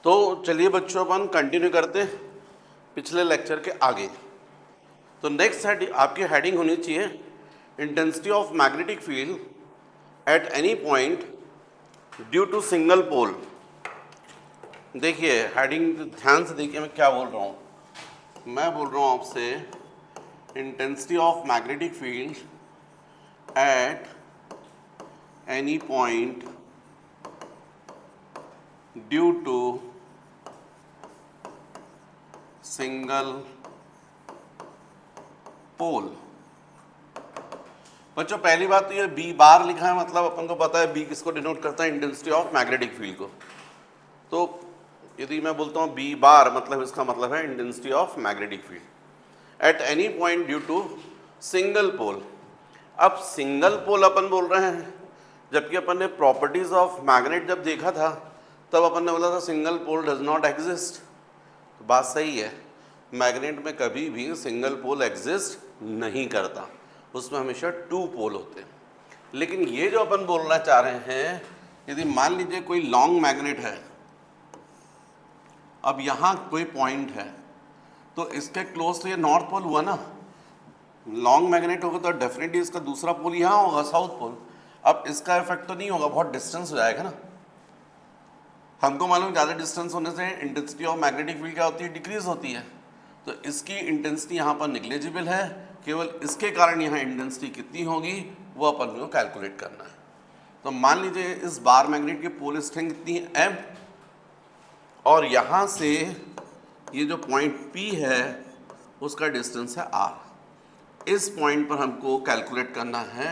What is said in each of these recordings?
तो चलिए बच्चों अपन कंटिन्यू करते हैं पिछले लेक्चर के आगे। तो नेक्स्ट आपकी हेडिंग होनी चाहिए intensity of magnetic field at any point due to single pole. देखिए हेडिंग ध्यान से देखिए मैं क्या बोल रहा हूँ। मैं बोल रहा हूँ आपसे intensity of magnetic field at any point due to single pole. बच्चों पहली बात तो ये बी बार लिखा है, मतलब अपन को पता है बी किसको डिनोट करता है, इंटेंसिटी ऑफ मैग्नेटिक फील्ड को। तो यदि मैं बोलता हूँ बी बार मतलब इसका मतलब है intensity of magnetic field at any point due to single pole. अब सिंगल पोल अपन बोल रहे हैं, जबकि अपन ने प्रॉपर्टीज ऑफ मैग्नेट जब देखा था तब अपन ने बोला था single pole does not exist. तो बात सही है, मैग्नेट में कभी भी सिंगल पोल एग्जिस्ट नहीं करता, उसमें हमेशा टू पोल होते हैं। लेकिन ये जो अपन बोलना चाह रहे हैं, यदि मान लीजिए कोई लॉन्ग मैग्नेट है, अब यहाँ कोई पॉइंट है तो इसके क्लोज तो ये नॉर्थ पोल हुआ ना। लॉन्ग मैग्नेट होगा तो डेफिनेटली इसका दूसरा पोल यहाँ होगा, साउथ पोल। अब इसका इफेक्ट तो नहीं होगा, बहुत डिस्टेंस हो जाएगा ना। हमको मालूम ज़्यादा डिस्टेंस होने से इंटेंसिटी ऑफ मैग्नेटिक फील्ड क्या होती है, डिक्रीज होती है। तो इसकी इंटेंसिटी यहाँ पर निग्लेजिबल है, केवल इसके कारण यहाँ इंटेंसिटी कितनी होगी वो अपन को कैलकुलेट करना है। तो मान लीजिए इस बार मैग्नेट की पोल स्ट्रेंथ कितनी है m, और यहाँ से ये जो पॉइंट P है उसका डिस्टेंस है r। इस पॉइंट पर हमको कैलकुलेट करना है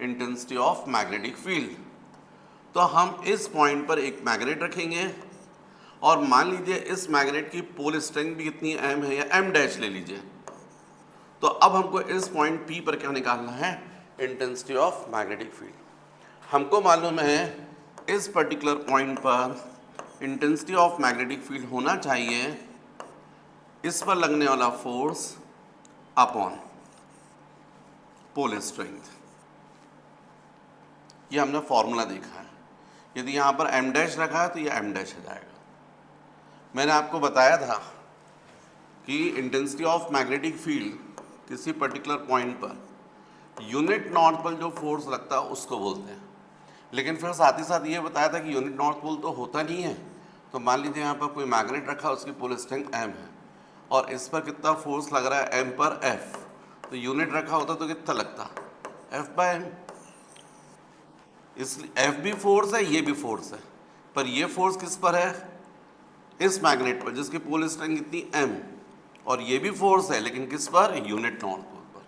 इंटेंसिटी ऑफ मैग्नेटिक फील्ड। तो हम इस पॉइंट पर एक मैग्नेट रखेंगे और मान लीजिए इस मैग्नेट की पोल स्ट्रेंथ भी कितनी m है, या m डैश ले लीजिए। तो अब हमको इस पॉइंट P पर क्या निकालना है, इंटेंसिटी ऑफ मैग्नेटिक फील्ड। हमको मालूम है इस पर्टिकुलर पॉइंट पर इंटेंसिटी ऑफ मैग्नेटिक फील्ड होना चाहिए इस पर लगने वाला फोर्स अपॉन पोल स्ट्रेंथ। ये हमने फॉर्मूला देखा है। यदि यहाँ पर m डैश रखा है तो ये m डैश हो जाएगा। मैंने आपको बताया था कि इंटेंसिटी ऑफ मैग्नेटिक फील्ड किसी पर्टिकुलर पॉइंट पर यूनिट नॉर्थ पोल जो फोर्स लगता है उसको बोलते हैं। लेकिन फिर साथ ही साथ ये बताया था कि यूनिट नॉर्थ पोल तो होता नहीं है। तो मान लीजिए यहाँ पर कोई मैग्नेट रखा, उसकी पोल स्ट्रेंथ m है और इस पर कितना फोर्स लग रहा है m पर f। तो यूनिट रखा होता तो कितना लगता, f/m। इसलिए f भी फोर्स है, ये भी फोर्स है, पर ये फोर्स किस पर है, इस मैग्नेट पर जिसकी पोल स्ट्रेंथ कितनी m, और ये भी फोर्स है लेकिन किस पर, यूनिट नॉर्थ पोल पर।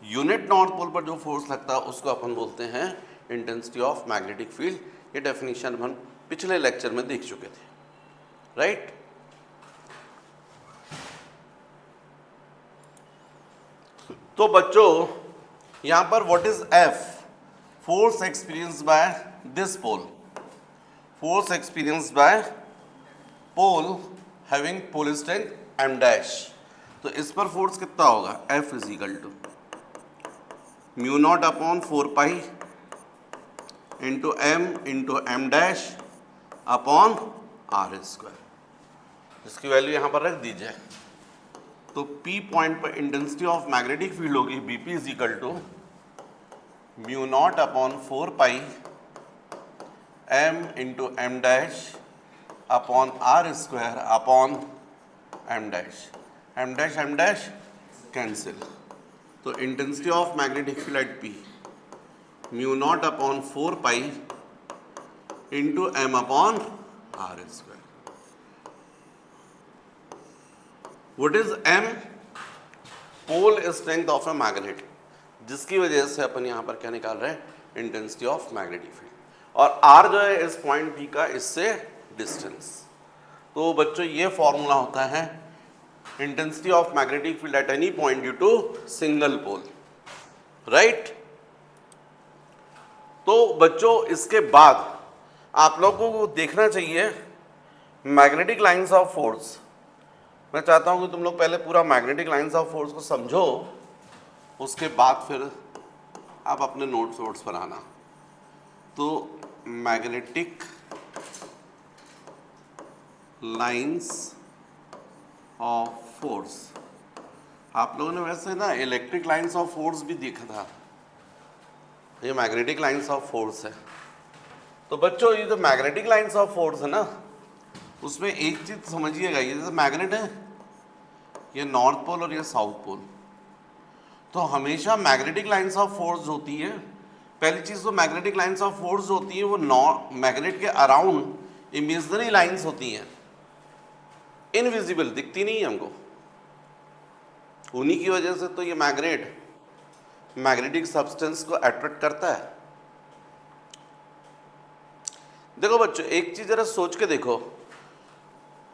यूनिट नॉर्थ पोल पर जो फोर्स लगता है उसको अपन बोलते हैं इंटेंसिटी ऑफ मैग्नेटिक फील्ड। ये डेफिनेशन हम पिछले लेक्चर में देख चुके थे, राइट। तो बच्चों यहां पर what is F, force experience by this pole, force experience by pole having pole strength m dash. तो इस पर फोर्स कितना होगा, F is equal to mu naught upon 4 pi into m dash upon r square, जिसकी value यहाँ पर रख दीजिए। तो P पॉइंट पर इंटेंसिटी ऑफ मैग्नेटिक फील्ड होगी Bp is equal to mu naught upon 4 pi m dash upon r square upon m dash cancel. तो intensity of magnetic field at P mu naught upon 4 pi into m upon r square. What is m, pole strength of a magnet, जिसकी वजह से अपन यहाँ पर क्या निकाल रहे हैं, इंटेंसिटी ऑफ मैग्नेटिक फील्ड। और r जो है इस पॉइंट P का इससे डिस्टेंस। तो बच्चों ये फॉर्मूला होता है intensity of magnetic field at any point due to single pole, right. तो बच्चों इसके बाद आप लोगों को देखना चाहिए मैग्नेटिक लाइंस ऑफ फोर्स। मैं चाहता हूं कि तुम लोग पहले पूरा मैग्नेटिक लाइंस ऑफ फोर्स को समझो, उसके बाद फिर आप अपने नोट्स पर आना। तो मैग्नेटिक लाइंस ऑफ फोर्स। आप लोगों ने वैसे ना इलेक्ट्रिक लाइंस ऑफ फोर्स भी देखा था, ये मैग्नेटिक लाइंस ऑफ फोर्स है। तो बच्चों ये जो मैग्नेटिक लाइंस ऑफ फोर्स है ना, उसमें एक चीज समझिएगा, ये जैसे मैग्नेट है, ये नॉर्थ पोल और ये साउथ पोल, तो हमेशा मैग्नेटिक लाइंस ऑफ फोर्स होती है। पहली चीज तो मैग्नेटिक लाइंस ऑफ फोर्स होती है वो मैग्नेट के अराउंड इमेजिनरी लाइंस होती हैं, इनविजिबल, दिखती नहीं है हमको। उन्हीं की वजह से तो ये मैग्नेटिक सब्सटेंस को अट्रैक्ट करता है। देखो बच्चों एक चीज जरा सोच के देखो,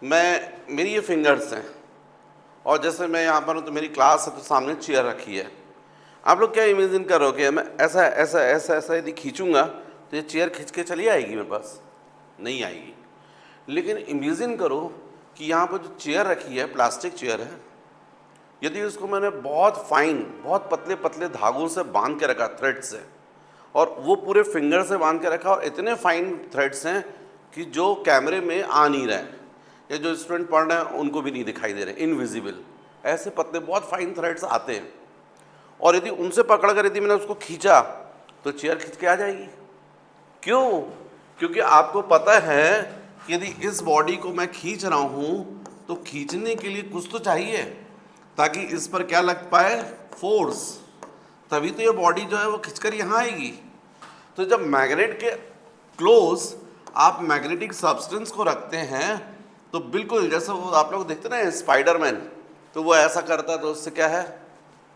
मेरी ये फिंगर्स हैं और जैसे मैं यहाँ पर हूँ तो मेरी क्लास है, तो सामने चेयर रखी है। आप लोग क्या इमेजिन करोगे, मैं ऐसा ऐसा ऐसा ऐसा यदि खींचूंगा तो ये चेयर खींच के चली आएगी मेरे पास? नहीं आएगी। लेकिन इमेजिन करो कि यहाँ पर जो चेयर रखी है, प्लास्टिक चेयर है, यदि उसको मैंने बहुत फाइन, बहुत पतले पतले धागों से बांध के रखा, थ्रेड से, और वो पूरे फिंगर से बांध के रखा, और इतने फाइन थ्रेड्स हैं कि जो कैमरे में आ नहीं रहे हैं, या जो स्टूडेंट पढ़ रहे हैं उनको भी नहीं दिखाई दे रहे, इनविजिबल, ऐसे पतले बहुत फाइन थ्रेड्स आते हैं, और यदि उनसे पकड़कर यदि मैंने उसको खींचा तो चेयर खींच के आ जाएगी। क्यों? क्योंकि आपको पता है कि यदि इस बॉडी को मैं खींच रहा हूँ तो खींचने के लिए कुछ तो चाहिए, ताकि इस पर क्या लग पाए, फोर्स, तभी तो ये बॉडी जो है वो खींचकर यहाँ आएगी। तो जब मैग्नेट के क्लोज आप मैग्नेटिक सब्सटेंस को रखते हैं तो बिल्कुल जैसे वो आप लोग देखते ना स्पाइडरमैन, तो वो ऐसा करता है तो उससे क्या है,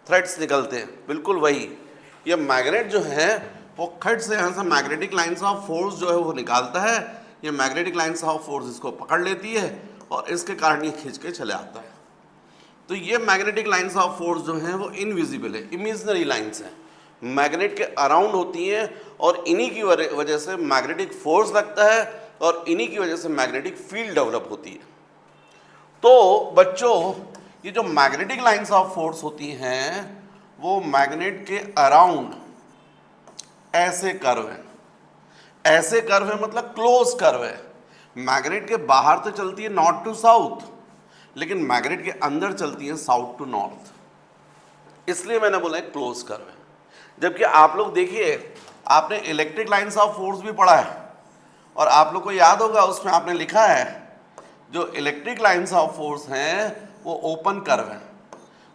थ्रेड्स निकलते हैं, बिल्कुल वही ये मैग्नेट जो है वो थ्रेड से यहाँ से मैग्नेटिक लाइंस ऑफ फोर्स जो है वो निकालता है। ये मैग्नेटिक लाइंस ऑफ फोर्स इसको पकड़ लेती है और इसके कारण ये खींच के चले आता है। तो ये मैग्नेटिक लाइंस ऑफ फोर्स जो हैं वो इनविजिबल है, इमेजिनरी लाइंस हैं, मैग्नेट के अराउंड होती हैं, और इन्हीं की वजह से मैग्नेटिक फोर्स लगता है और इन्हीं की वजह से मैग्नेटिक फील्ड डेवलप होती है। तो बच्चों ये जो मैग्नेटिक लाइंस ऑफ फोर्स होती हैं वो मैग्नेट के अराउंड ऐसे कर्व है, ऐसे कर्व है मतलब क्लोज कर्व है। मैग्नेट के बाहर तो चलती है नॉर्थ टू साउथ, लेकिन मैग्नेट के अंदर चलती है साउथ टू नॉर्थ, इसलिए मैंने बोला है क्लोज कर्व है। जबकि आप लोग देखिए, आपने इलेक्ट्रिक लाइंस ऑफ फोर्स भी पढ़ा है और आप लोग को याद होगा उसमें आपने लिखा है जो इलेक्ट्रिक लाइंस ऑफ फोर्स हैं वो ओपन कर्व है।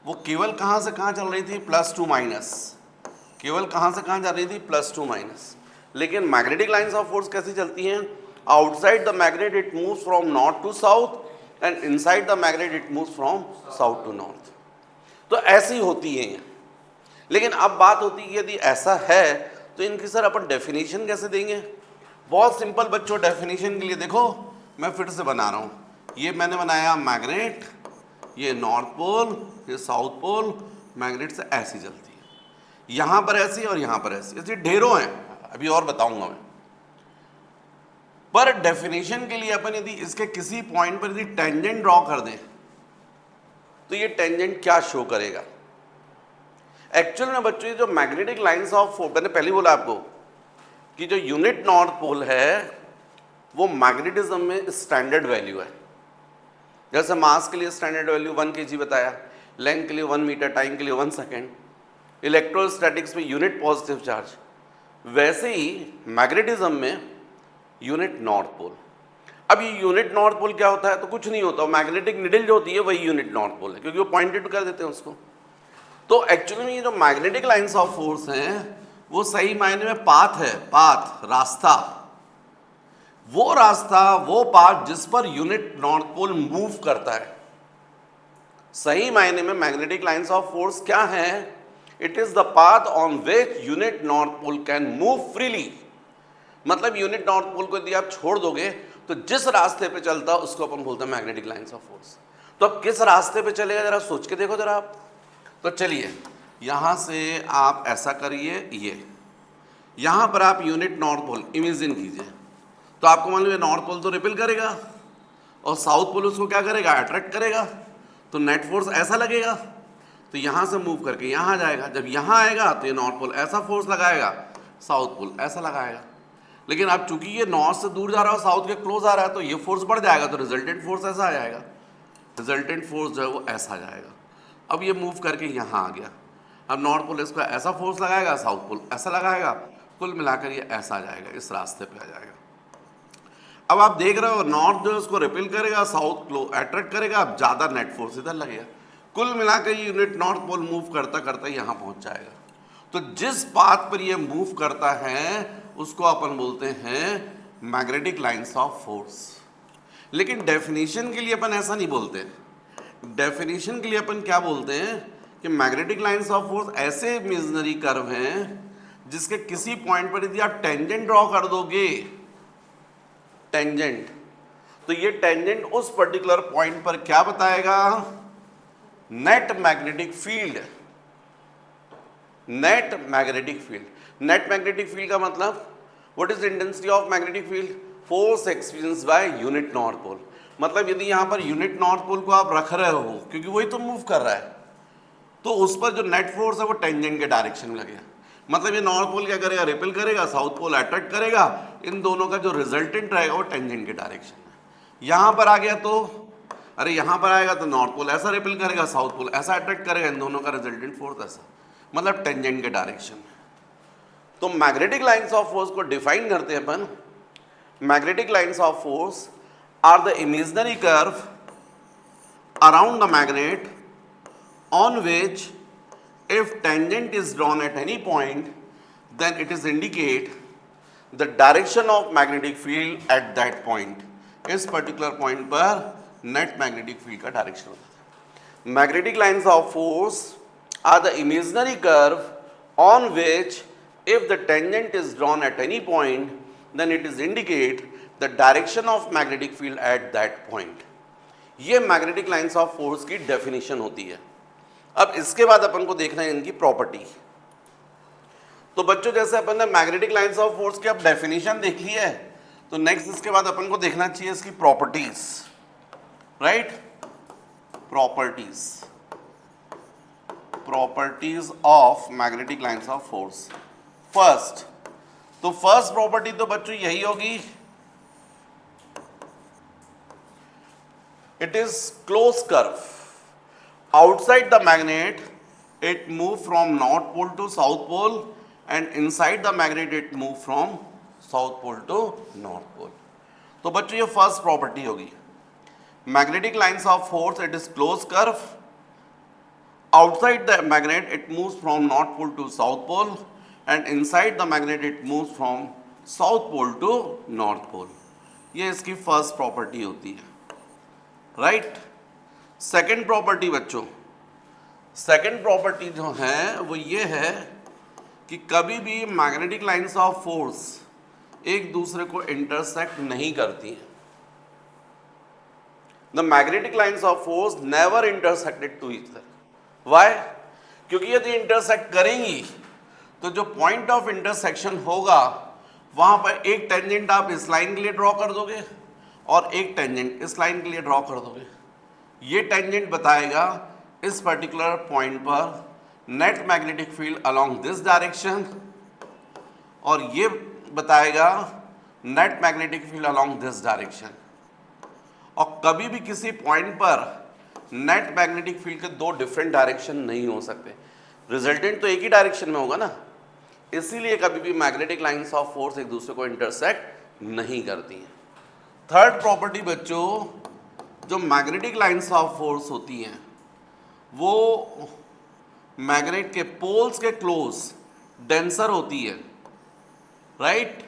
वो केवल कहाँ से कहाँ चल रही थी, प्लस टू माइनस, केवल कहाँ से कहाँ जा रही थी, प्लस टू माइनस। लेकिन मैग्नेटिक लाइंस ऑफ फोर्स कैसी चलती हैं, outside the magnet it moves from north to south and inside the magnet it moves from south to north. तो ऐसी होती है। लेकिन अब बात होती है कि यदि ऐसा है तो इनकी सर अपन डेफिनेशन कैसे देंगे? बहुत सिंपल बच्चों, डेफिनेशन के लिए देखो मैं फिर से बना रहा हूँ। ये मैंने बनाया मैग्नेट, ये नॉर्थ पोल, ये साउथ पोल, मैग्नेट से ऐसी चलती है, यहाँ पर ऐसी और यहाँ पर ऐसी, ऐसी ढेरों हैं, अभी और बताऊंगा मैं। पर डेफिनेशन के लिए अपन यदि इसके किसी पॉइंट पर यदि टेंजेंट ड्रॉ कर दें तो ये टेंजेंट क्या शो करेगा? एक्चुअल में बच्चों ये जो मैग्नेटिक लाइंस ऑफ फोर्स, मैंने पहले बोला आपको कि जो यूनिट नॉर्थ पोल है वो मैग्नेटिज्म में स्टैंडर्ड वैल्यू है। जैसे मास के लिए स्टैंडर्ड वैल्यू 1 kg बताया, लेंथ के लिए 1 मीटर, टाइम के लिए 1 सेकेंड, इलेक्ट्रोस्टैटिक्स में यूनिट पॉजिटिव चार्ज, वैसे ही मैग्नेटिज्म में यूनिट नॉर्थ पोल। अब ये यूनिट नॉर्थ पोल क्या होता है? तो कुछ नहीं होता, मैग्नेटिक निडल जो होती है वही यूनिट नॉर्थ पोल है, क्योंकि वो पॉइंटेड कर देते हैं उसको। तो एक्चुअली में ये जो मैग्नेटिक लाइंस ऑफ फोर्स हैं वो सही मायने में पाथ है, पाथ, रास्ता, वो रास्ता, वो पाथ जिस पर यूनिट नॉर्थ पोल मूव करता है। सही मायने में मैग्नेटिक लाइंस ऑफ फोर्स क्या है? It is the path on which unit north pole can move freely. मतलब यूनिट नॉर्थ पोल को यदि आप छोड़ दोगे तो जिस रास्ते पे चलता है उसको अपन बोलते हैं मैग्नेटिक लाइंस ऑफ फोर्स। तो अब किस रास्ते पे चलेगा जरा सोच के देखो जरा आप। तो चलिए यहां से आप ऐसा करिए, ये यहां पर आप यूनिट नॉर्थ पोल इमेजिन कीजिए, तो आपको मान लीजिए नॉर्थ पोल तो रिपेल करेगा और साउथ पोल उसको क्या करेगा, अट्रैक्ट करेगा। तो नेट फोर्स ऐसा लगेगा, तो यहां से मूव करके यहां जाएगा। जब यहां आएगा तो ये नॉर्थ पोल ऐसा फोर्स लगाएगा, साउथ पोल ऐसा लगाएगा। लेकिन अब चूंकि ये नॉर्थ से दूर जा रहा है और साउथ के क्लोज आ रहा है तो ये फोर्स बढ़ जाएगा, तो रिजल्टेंट फोर्स ऐसा आ जाएगा, रिजल्टेंट फोर्स जो है वो ऐसा आ जाएगा। अब ये मूव करके यहाँ आ गया, अब नॉर्थ पोल इसको ऐसा फोर्स लगाएगा, साउथ पोल ऐसा लगाएगा, कुल मिलाकर ये ऐसा आ जाएगा, इस रास्ते पे आ जाएगा। अब आप देख रहे हो नॉर्थ जो है उसको रिपेल करेगा, साउथ को अट्रैक्ट करेगा, अब ज़्यादा नेट फोर्स इधर लगेगा, कुल मिलाकर ये यूनिट नॉर्थ पोल मूव करता करता यहाँ पहुँच जाएगा। तो जिस पाथ पर ये मूव करता है उसको अपन बोलते हैं मैग्नेटिक लाइंस ऑफ फोर्स। लेकिन डेफिनेशन के लिए अपन ऐसा नहीं बोलते, डेफिनेशन के लिए अपन क्या बोलते हैं कि मैग्नेटिक लाइंस ऑफ फोर्स ऐसे इमेजिनरी कर्व हैं जिसके किसी पॉइंट पर यदि आप टेंजेंट ड्रॉ कर दोगे, टेंजेंट, तो ये टेंजेंट उस पर्टिकुलर पॉइंट पर क्या बताएगा, net magnetic field. Net magnetic field, net magnetic field का मतलब what is intensity of magnetic field, force experience by unit north pole. मतलब यदि यहां पर यूनिट नॉर्थ पोल को आप रख रहे हो क्योंकि वही तो मूव कर रहा है, तो उस पर जो नेट फोर्स है वो टेंजेंट के डायरेक्शन में लगेगा। मतलब ये नॉर्थ पोल क्या करेगा, रिपेल करेगा, साउथ पोल अट्रैक्ट करेगा, इन दोनों का जो रिजल्टेंट रहेगा वो टेंजेंट के डायरेक्शन में। यहां पर आ गया तो अरे यहां पर आएगा तो नॉर्थ पोल ऐसा रिपेल करेगा, साउथ पोल ऐसा अट्रैक्ट करेगा, इन दोनों का रिजल्टेंट फोर्स ऐसा, मतलब टेंजेंट के डायरेक्शन में। तो मैग्नेटिक लाइंस ऑफ फोर्स को डिफाइन करते हैं अपन, magnetic lines of force are the imaginary curve around the magnet on which if tangent is drawn at any point then it is indicate the direction of magnetic field at that point। इस particular point पर net magnetic field का direction होता है। Magnetic lines of force are the imaginary curve on which if the tangent is drawn at any point then it is indicate the direction of magnetic field at that point। ये magnetic lines of force की definition होती है। अब इसके बाद अपन को देखना है इनकी प्रॉपर्टी। तो बच्चों जैसे अपन ने मैग्नेटिक लाइंस ऑफ फोर्स की अब डेफिनेशन देख ली है, तो नेक्स्ट इसके बाद अपन को देखना चाहिए इसकी properties, right, properties, properties of magnetic lines of force. First, तो फर्स्ट प्रॉपर्टी तो बच्चों यही होगी, it is close curve. Outside the magnet it move from north pole to south pole and inside the magnet it move from south pole to north pole। तो बच्चों ये first property होगी, magnetic lines of force it is close curve, outside the magnet it moves from north pole to south pole and inside the magnet it moves from south pole to north pole. ये इसकी first property होती है, right. Second property बच्चों, second property जो है वो ये है कि कभी भी मैग्नेटिक लाइंस ऑफ फोर्स एक दूसरे को इंटरसेक्ट नहीं करती हैं। The magnetic lines of force never intersected to each other. Why? क्योंकि यदि इंटरसेक्ट करेंगी तो जो पॉइंट ऑफ इंटरसेक्शन होगा वहां पर एक टेंजेंट आप इस लाइन के लिए ड्रॉ कर दोगे और एक टेंजेंट इस लाइन के लिए ड्रॉ कर दोगे। ये टेंजेंट बताएगा इस पर्टिकुलर पॉइंट पर net magnetic field along this direction और ये बताएगा net magnetic field along this direction. और कभी भी किसी पॉइंट पर नेट मैग्नेटिक फील्ड के दो डिफरेंट डायरेक्शन नहीं हो सकते, रिजल्टेंट तो एक ही डायरेक्शन में होगा ना, इसीलिए कभी भी मैग्नेटिक लाइंस ऑफ फोर्स एक दूसरे को इंटरसेक्ट नहीं करती हैं। थर्ड प्रॉपर्टी बच्चों, जो मैग्नेटिक लाइंस ऑफ फोर्स होती हैं वो मैग्नेट के पोल्स के क्लोज डेंसर होती है, राइट।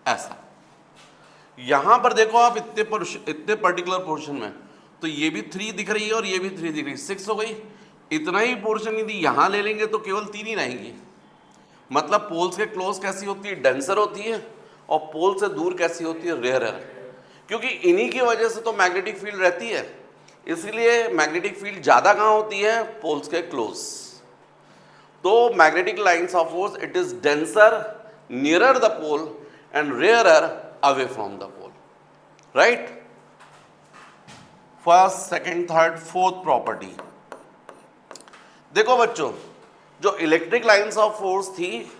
ऐसा यहां पर देखो आप इतने पर्टिकुलर पोर्शन में तो ये भी 3 दिख रही है और ये भी 3 दिख रही है, 6 हो गई। इतना ही पोर्शन यदि यहां ले लेंगे तो केवल 3 ही रहेंगी। मतलब पोल्स के क्लोज कैसी होती है, डेंसर होती है, और पोल से दूर कैसी होती है, रेयरर। क्योंकि इन्हीं की वजह से तो मैग्नेटिक फील्ड रहती है, इसलिए मैग्नेटिक फील्ड ज़्यादा कहाँ होती है, पोल्स के क्लोज। तो magnetic lines of force it is denser nearer the pole and rarer away from the pole, right. First, second, third, fourth property. देखो बच्चों, जो इलेक्ट्रिक लाइंस ऑफ फोर्स थी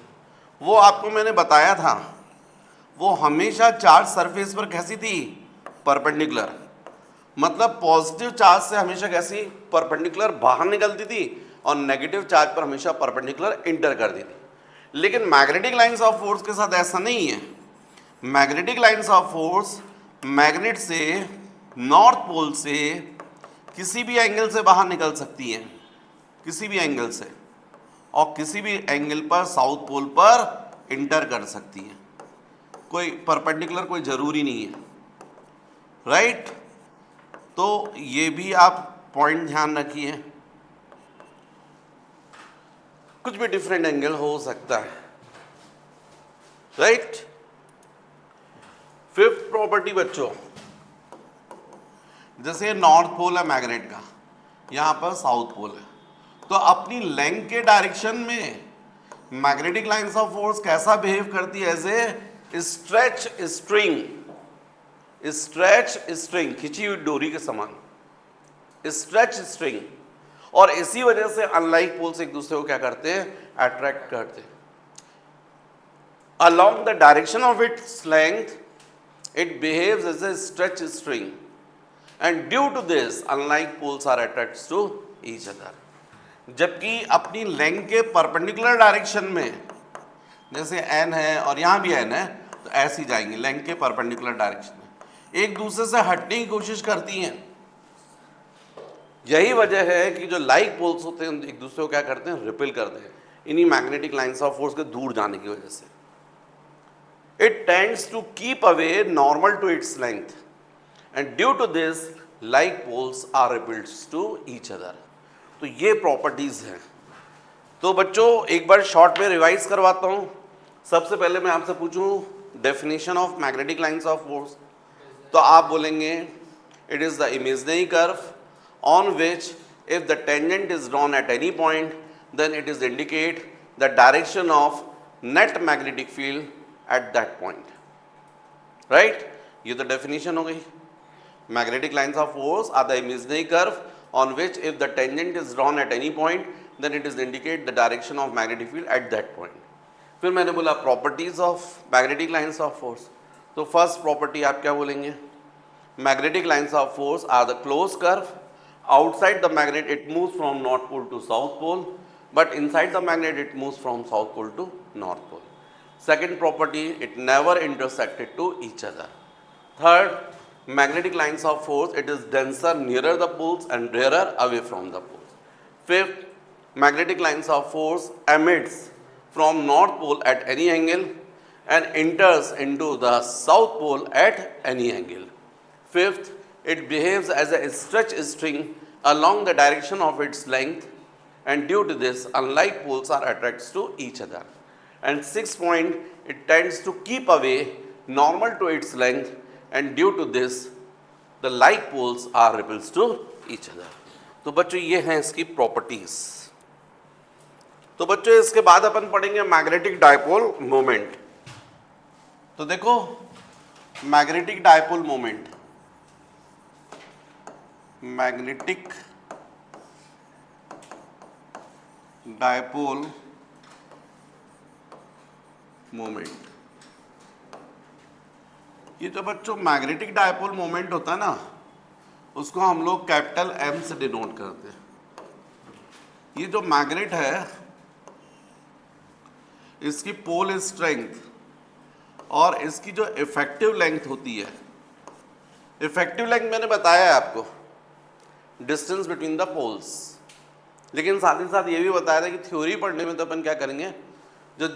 वो आपको मैंने बताया था, वो हमेशा चार्ज सरफेस पर कैसी थी, परपेंडिकुलर। मतलब पॉजिटिव चार्ज से हमेशा कैसी, परपेंडिकुलर बाहर निकलती थी, और नेगेटिव चार्ज पर हमेशा परपेंडिकुलर इंटर करती थी। लेकिन मैग्नेटिक लाइंस ऑफ फोर्स के साथ ऐसा नहीं है। Magnetic lines of force magnet से, नॉर्थ पोल से किसी भी एंगल से बाहर निकल सकती हैं, किसी भी एंगल से, और किसी भी एंगल पर साउथ पोल पर इंटर कर सकती हैं। कोई परपेंडिकुलर कोई ज़रूरी नहीं है, राइट। तो ये भी आप पॉइंट ध्यान रखिए, कुछ भी डिफरेंट एंगल हो सकता है, राइट। फिफ्थ प्रॉपर्टी बच्चों, जैसे नॉर्थ पोल है मैग्नेट का, यहां पर साउथ पोल है, तो अपनी लेंथ के डायरेक्शन में मैग्नेटिक लाइंस ऑफ फोर्स कैसा बिहेव करती है, as a stretch string, stretch string, खिंची हुई डोरी के समान, स्ट्रेच स्ट्रिंग। और इसी वजह से अनलाइक पोल्स एक दूसरे को क्या करते हैं, अट्रैक्ट करते हैं। Along the direction of its length it behaves as a stretch string, and due to this unlike poles are attracts to each other. जबकि अपनी लेंथ के परपेंडिकुलर डायरेक्शन में, जैसे एन है और यहाँ भी एन है, तो ऐसी जाएंगी लेंथ के परपेंडिकुलर डायरेक्शन में, एक दूसरे से हटने की कोशिश करती हैं। यही वजह है कि जो लाइक पोल्स होते हैं एक दूसरे को क्या करते हैं, रिपेल करते हैं, इन्हीं मैग्नेटिक लाइंस ऑफ फोर्स के दूर जाने की वजह से। It tends to keep away normal to its length, and due to this like poles are repelled to each other. तो ये प्रॉपर्टीज हैं। तो बच्चों एक बार शॉर्ट में रिवाइज करवाता हूं। सबसे पहले मैं आपसे पूछूं definition of magnetic lines of force, तो आप बोलेंगे it is the imaginary curve on which if the tangent is drawn at any point then it is indicate the direction of net magnetic field at that point, right। ये तो definition हो गई। magnetic lines of force are the imaginary curve on which if the tangent is drawn at any point then it is indicate the direction of magnetic field at that point। फिर मैंने बोला properties of magnetic lines of force, तो first property आप क्या बोलेंगे, magnetic lines of force are the closed curve, outside the magnet it moves from north pole to south pole, but inside the magnet it moves from south pole to north pole। Second property, it never intersected to each other। Third, magnetic lines of force, it is denser nearer the poles and rarer away from the poles। Fifth, magnetic lines of force emits from north pole at any angle and enters into the south pole at any angle। Fifth, it behaves as a stretch string along the direction of its length, and due to this unlike poles are attracted to each other। And sixth point, it tends to keep away normal to its length, and due to this the like poles are repulsed to each other। तो बच्चों ये हैं इसकी properties. तो बच्चों इसके बाद अपन पढ़ेंगे मैग्नेटिक डायपोल मोमेंट। तो देखो magnetic dipole moment, magnetic dipole moment, ये जो बच्चों मैग्नेटिक डायपोल मोमेंट होता है ना, उसको हम लोग कैपिटल एम से डिनोट करते हैं। ये जो मैग्नेट है इसकी पोल स्ट्रेंथ और इसकी जो इफेक्टिव लेंथ होती है, इफेक्टिव लेंथ मैंने बताया है आपको, डिस्टेंस बिटवीन द पोल्स, लेकिन साथ ही साथ ये भी बताया था कि थ्योरी पढ़ने में तो अपन क्या करेंगे, जो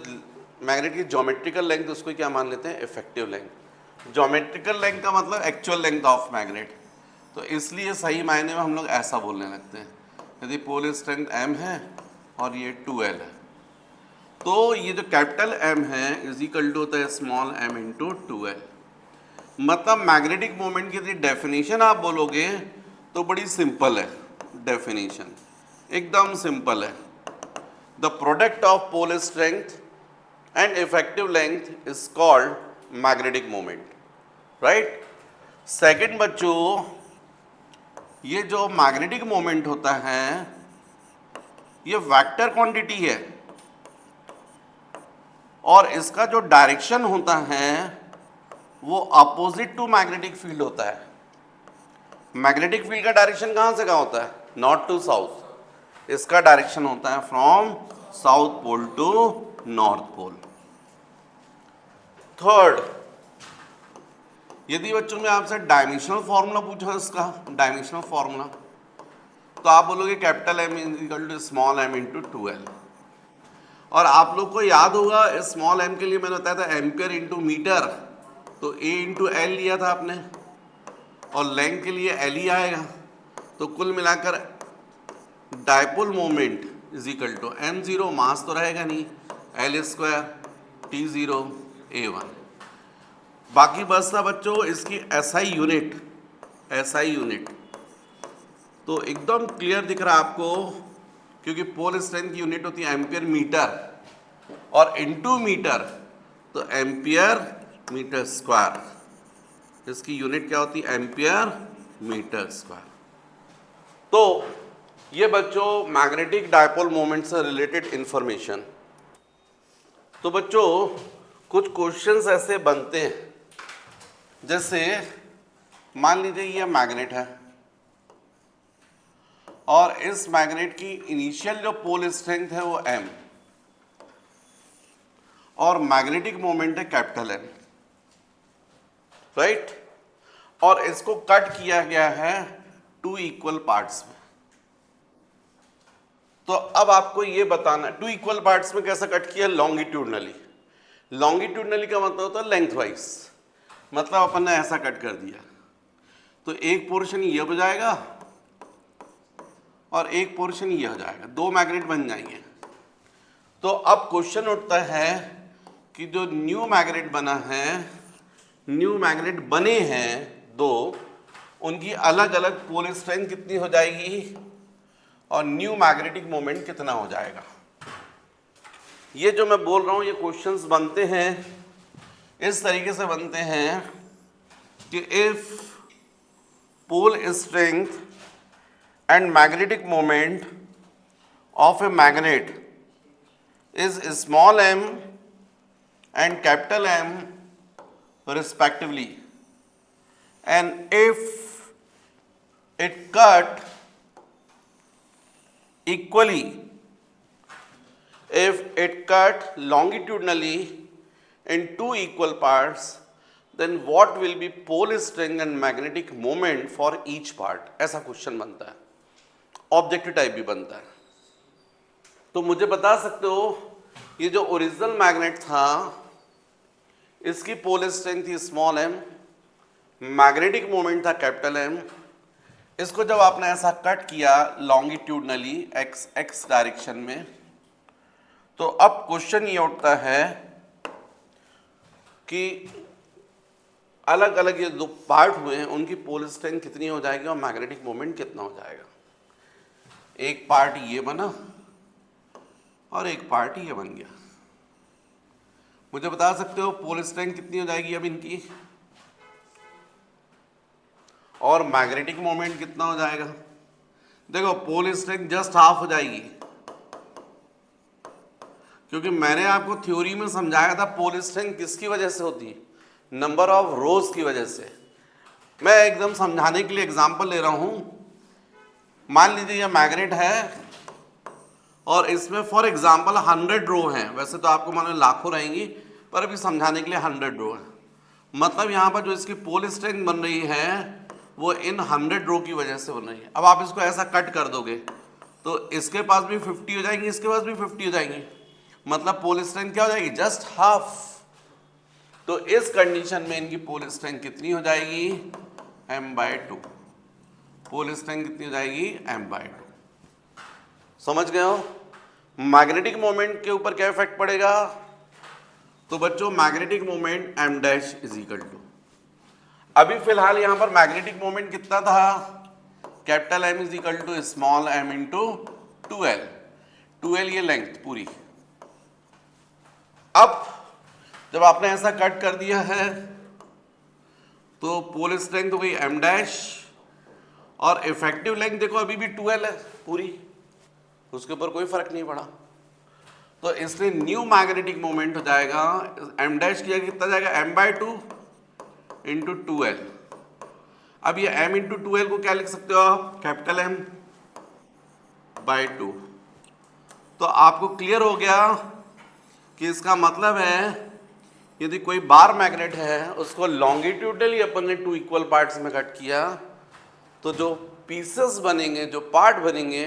मैग्नेट की ज्योमेट्रिकल लेंथ उसको क्या मान लेते हैं, इफेक्टिव लेंथ। ज्योमेट्रिकल लेंथ का मतलब एक्चुअल लेंथ ऑफ मैग्नेट, तो इसलिए सही मायने में हम लोग ऐसा बोलने लगते हैं, यदि पोल स्ट्रेंथ m है और ये 2l है, तो ये जो कैपिटल M है इज इक्वल टू होता है स्मॉल m इंटू 2l। मतलब मैग्नेटिक मोमेंट की यदि डेफिनेशन आप बोलोगे तो बड़ी सिंपल है, डेफिनेशन एकदम सिंपल है। The product of pole strength and effective length is called magnetic moment, right. Second बच्चों, ये जो मैग्नेटिक मोमेंट होता है ये वेक्टर क्वांटिटी है और इसका जो डायरेक्शन होता है वो अपोजिट टू मैग्नेटिक फील्ड होता है। मैग्नेटिक फील्ड का डायरेक्शन कहां से कहां होता है? North to south. इसका डायरेक्शन होता है from south pole to north pole. Third, यदि बच्चों में आपसे डायमेंशनल फॉर्मूला पूछा इसका डायमेंशनल फॉर्मूला, तो आप बोलोगे capital M equal to small m into 2L। और आप लोग को याद होगा स्मॉल m के लिए मैंने बताया था एम्पियर इंटू मीटर, तो A इंटू L लिया था आपने, और लेंथ के लिए L ही आएगा। तो कुल मिलाकर dipole moment is equal to m0, mass तो रहेगा नहीं, L स्क्वायर T0 A1। बाकी बस था बच्चों इसकी SI यूनिट, SI यूनिट तो एकदम क्लियर दिख रहा है आपको, क्योंकि पोल स्ट्रेंथ की यूनिट होती है एम्पियर मीटर और इनटू मीटर तो एम्पियर मीटर स्क्वायर। इसकी यूनिट क्या होती है? Ampere metre square. तो ये बच्चों मैग्नेटिक डायपोल मोमेंट से रिलेटेड इंफॉर्मेशन। तो बच्चों कुछ क्वेश्चंस ऐसे बनते हैं, जैसे मान लीजिए ये मैग्नेट है और इस मैग्नेट की इनिशियल जो पोल स्ट्रेंथ है वो m और मैग्नेटिक मोमेंट है कैपिटल M, राइट। और इसको कट किया गया है 2 इक्वल पार्ट्स में। तो अब आपको ये बताना, 2 इक्वल पार्ट्स में कैसा कट किया? लॉन्गिट्यूडनली। लॉन्गिट्यूडनली का मतलब होता है लेंथ वाइज, मतलब अपन ने ऐसा कट कर दिया। तो एक पोर्शन ये हो जाएगा और एक पोर्शन ये हो जाएगा, 2 मैग्नेट बन जाएंगे। तो अब क्वेश्चन उठता है कि जो न्यू मैग्नेट बना है, न्यू मैग्नेट बने हैं 2, उनकी अलग अलग पोल स्ट्रेंथ कितनी हो जाएगी और न्यू मैग्नेटिक मोमेंट कितना हो जाएगा। ये जो मैं बोल रहा हूँ ये क्वेश्चंस बनते हैं इस तरीके से बनते हैं कि if pole strength and magnetic moment of a magnet is small m and capital M respectively, and if it cut equally, if it cut longitudinally in 2 equal parts, then what will be pole strength and magnetic moment for each part? ऐसा question बनता है, objective type भी बनता है। तो मुझे बता सकते हो ये जो ओरिजिनल मैग्नेट था इसकी पोल स्ट्रेंथ थी स्मॉल m, मैग्नेटिक मोमेंट था कैपिटल M। इसको जब आपने ऐसा कट किया लॉन्गिट्यूडनली x डायरेक्शन में, तो अब क्वेश्चन ये उठता है कि अलग अलग ये 2 पार्ट हुए हैं उनकी पोल स्ट्रेंथ कितनी हो जाएगी और मैग्नेटिक मोमेंट कितना हो जाएगा। एक पार्ट ये बना और एक पार्ट ये बन गया। मुझे बता सकते हो पोल स्ट्रेंथ कितनी हो जाएगी अब इनकी और मैग्नेटिक मोमेंट कितना हो जाएगा? देखो पोल स्ट्रेंथ जस्ट हाफ हो जाएगी, क्योंकि मैंने आपको थ्योरी में समझाया था पोल स्ट्रेंथ किसकी वजह से होती है? नंबर ऑफ रोज की वजह से। मैं एकदम समझाने के लिए एग्जांपल ले रहा हूं। मान लीजिए यह मैग्नेट है और इसमें फॉर एग्जांपल 100 रो हैं, वैसे तो आपको मानो लाखों रहेंगी पर अभी समझाने के लिए 100 रो है। मतलब यहाँ पर जो इसकी पोल स्ट्रेंथ बन रही है वो इन 100 रो की वजह से बन रही है। अब आप इसको ऐसा कट कर दोगे तो इसके पास भी 50 हो जाएंगी, इसके पास भी 50 हो जाएंगी, मतलब पोल स्ट्रेंथ क्या हो जाएगी? Just half. तो इस कंडीशन में इनकी पोल स्ट्रेंथ कितनी हो जाएगी? m/2। पोल स्ट्रेंथ कितनी हो जाएगी? m/2। समझ गए हो? मैग्नेटिक मोमेंट के ऊपर क्या इफेक्ट पड़ेगा? तो बच्चों magnetic moment m' is equal to, अभी फिलहाल यहां पर मैग्नेटिक मोमेंट कितना था? Capital M is equal to small m into 2L। 2L ये लेंथ पूरी। अब जब आपने ऐसा कट कर दिया है तो पोल स्ट्रेंथ हो गई m' और इफेक्टिव लेंथ देखो अभी भी 2L है पूरी। उसके ऊपर कोई फर्क नहीं पड़ा। तो इसलिए न्यू मैग्नेटिक मोमेंट हो जाएगा m डैश की जगह कितना जाएगा m/2 इंटू 2l। अब ये m इंटू 2l को क्या लिख सकते हो आप, कैपिटल M/2। तो आपको क्लियर हो गया कि इसका मतलब है यदि कोई बार मैग्नेट है उसको लॉन्गिट्यूडनली अपन ने 2 इक्वल पार्ट्स में कट किया तो जो पीसेस बनेंगे, जो पार्ट बनेंगे,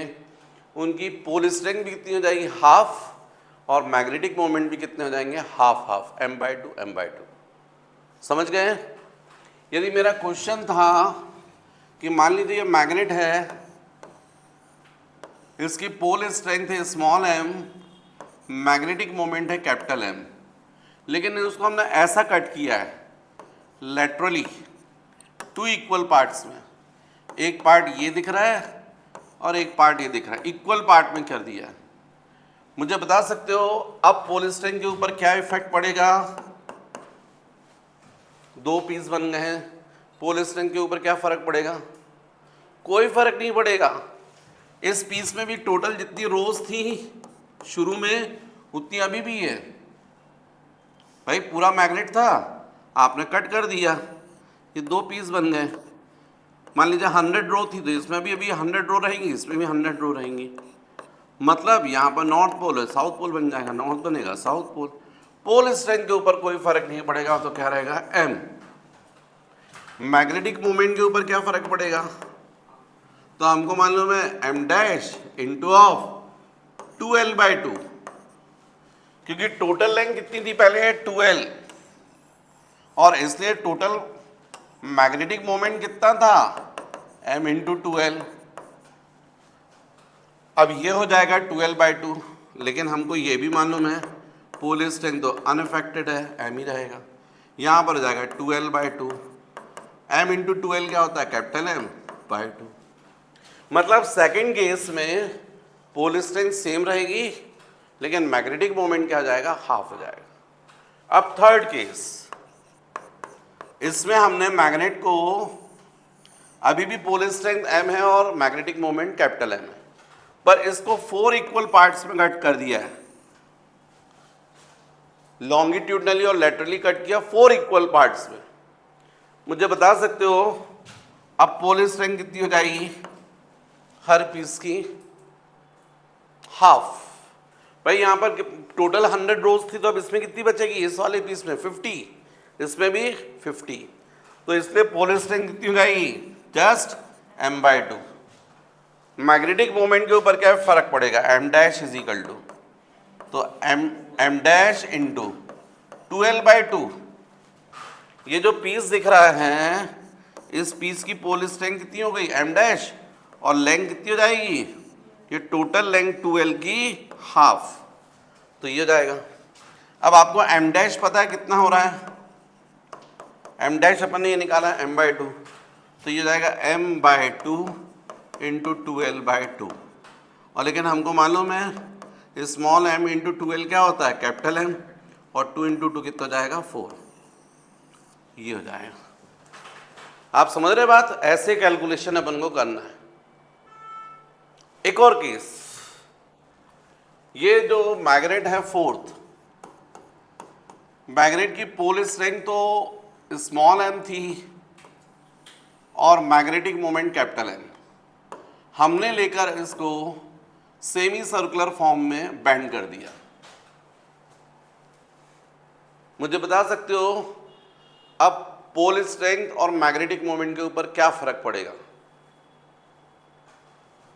उनकी पोल स्ट्रेंथ भी कितनी हो जाएगी, हाफ, और मैग्नेटिक मोमेंट भी कितने हो जाएंगे, हाफ हाफ, m/2 m/2। समझ गए? यदि मेरा क्वेश्चन था कि मान लीजिए ये मैग्नेट है, इसकी पोल स्ट्रेंथ है स्मॉल m, मैग्नेटिक मोमेंट है कैपिटल M, लेकिन उसको हमने ऐसा कट किया है लेटरली 2 इक्वल पार्ट्स में। एक पार्ट ये दिख रहा है और एक पार्ट ये दिख रहा है, इक्वल पार्ट में कर दिया है। मुझे बता सकते हो अब पोल स्ट्रेंथ के ऊपर क्या इफेक्ट पड़ेगा? 2 पीस बन गए हैं, पोल स्ट्रेंथ के ऊपर क्या फर्क पड़ेगा? कोई फर्क नहीं पड़ेगा। इस पीस में भी टोटल जितनी रोज थी शुरू में उतनी अभी भी है। भाई पूरा मैग्नेट था, आपने कट कर दिया, ये 2 पीस बन गए। मान लीजिए 100 रो थी तो इसमें भी अभी 100 रो रहेंगी, इसमें भी 100 रो रहेंगी। मतलब यहाँ पर नॉर्थ पोल है, साउथ पोल बन जाएगा, नॉर्थ बनेगा साउथ पोल। पोल स्ट्रेंथ के ऊपर कोई फर्क नहीं पड़ेगा, तो क्या रहेगा m। मैग्नेटिक मोमेंट के ऊपर क्या फर्क पड़ेगा? तो हमको मालूम है m dash into of 2l/2, क्योंकि टोटल लेंथ कितनी थी पहले है 2l, और इसलिए टोटल मैग्नेटिक मोमेंट कितना था m इंटू 2l। अब ये हो जाएगा 2l/2, लेकिन हमको ये भी मालूम है पोल स्ट्रेंथ तो अनअफेक्टेड है, m ही रहेगा। यहाँ पर हो जाएगा 2l/2, m इंटू 2l क्या होता है, कैपिटल M/2। मतलब सेकेंड केस में पोल स्ट्रेंथ सेम रहेगी लेकिन मैग्नेटिक मोमेंट क्या हो जाएगा, हाफ हो जाएगा। अब थर्ड केस, इसमें हमने मैग्नेट को अभी भी पोल स्ट्रेंथ m है और मैग्नेटिक मोमेंट कैपिटल M है, पर इसको 4 इक्वल पार्ट्स में कट कर दिया है, लॉन्गिट्यूडनली और लेटरली कट किया 4 इक्वल पार्ट्स में। मुझे बता सकते हो अब पोल स्ट्रेंथ कितनी हो जाएगी हर पीस की, हाफ। भाई यहाँ पर टोटल 100 रोज थी तो अब इसमें कितनी बचेगी, इस वाले पीस में 50, इसमें भी 50, तो इसलिए पोल स्ट्रेंथ कितनी हो जाएगी, जस्ट m/2। मैग्नेटिक मोमेंट के ऊपर क्या फर्क पड़ेगा, m dash is equal to, तो m डैश इंटू 2l/2। ये जो पीस दिख रहा है इस पीस की पोल स्ट्रेंथ कितनी हो गई, m डैश, और लेंथ कितनी हो जाएगी, ये टोटल लेंथ 2l की हाफ, तो ये हो जाएगा। अब आपको m डैश पता है कितना हो रहा है, m डैश अपन ने ये निकाला है m/2, तो ये हो जाएगा m/2 इंटू 2l/2। और लेकिन हमको मालूम है स्मॉल m इंटू 2l क्या होता है, कैपिटल M, और 2 इंटू 2 कितना हो जाएगा, 4, ये हो जाएगा। आप समझ रहे बात? ऐसे कैलकुलेशन अपन को करना है। एक और केस, ये जो मैग्नेट है फोर्थ, मैग्नेट की पोल स्ट्रेंथ तो स्मॉल m थी और मैग्नेटिक मोमेंट कैपिटल M, हमने लेकर इसको सेमी सर्कुलर फॉर्म में बेंड कर दिया। मुझे बता सकते हो अब पोल स्ट्रेंथ और मैग्नेटिक मोमेंट के ऊपर क्या फर्क पड़ेगा?